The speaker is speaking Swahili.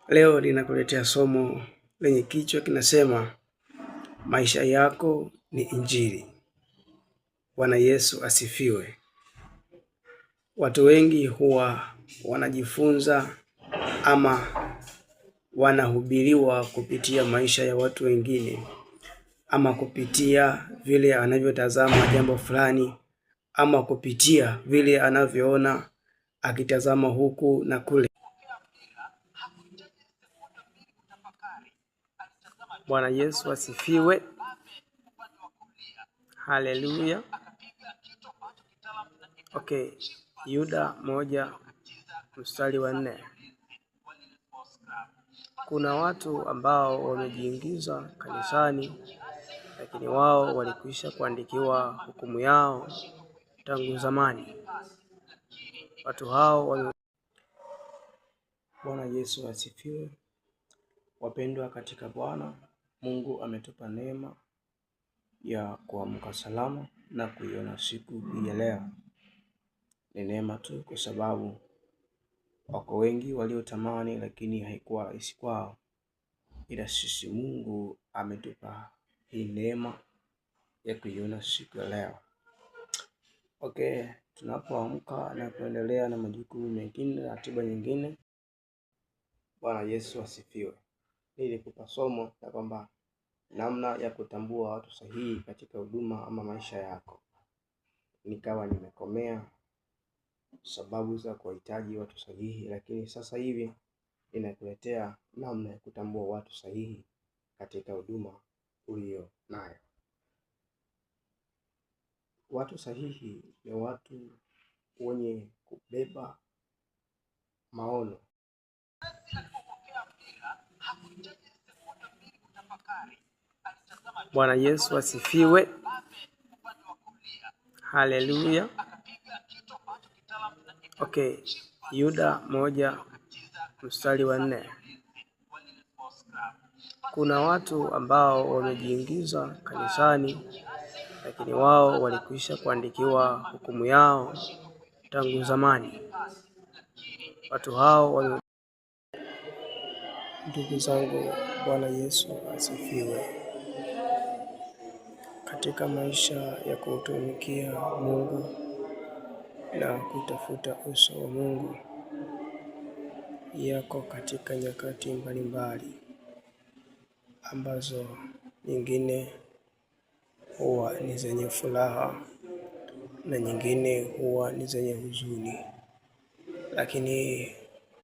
Leo ninakuletea somo lenye kichwa kinasema maisha yako ni Injili. Bwana Yesu asifiwe. Watu wengi huwa wanajifunza ama wanahubiriwa kupitia maisha ya watu wengine, ama kupitia vile anavyotazama jambo fulani, ama kupitia vile anavyoona akitazama huku na kule. Bwana Yesu asifiwe. Haleluya. Okay, Yuda 1:4. Kuna watu ambao wamejiingiza kanisani, lakini wao walikwisha kuandikiwa hukumu yao tangu zamani. Watu hao Bwana Yesu asifiwe. Wapendwa katika Bwana, Mungu ametupa neema ya kuamka salama na kuiona siku hii ya leo. Ni neema tu, kwa sababu wako wengi waliotamani lakini haikuwa rahisi kwao, ila sisi Mungu ametupa hii neema ya kuiona siku ya leo. Okay, tunapoamka na kuendelea na majukumu mengine, ratiba nyingine. Bwana Yesu asifiwe. Nilikupa somo la kwamba namna ya kutambua watu sahihi katika huduma ama maisha yako. Nikawa nimekomea sababu za kuhitaji watu sahihi, lakini sasa hivi ninakuletea namna ya kutambua watu sahihi katika huduma ulio nayo. Watu sahihi ni watu wenye kubeba maono. Bwana Yesu asifiwe. Haleluya. Okay, Yuda 1:4. Kuna watu ambao wamejiingiza kanisani, lakini wao walikwisha kuandikiwa hukumu yao tangu zamani. Watu hao Ndugu zangu, Bwana Yesu asifiwe. Katika maisha ya kutumikia Mungu na kutafuta uso wa Mungu, yako katika nyakati mbalimbali ambazo nyingine huwa ni zenye furaha na nyingine huwa ni zenye huzuni, lakini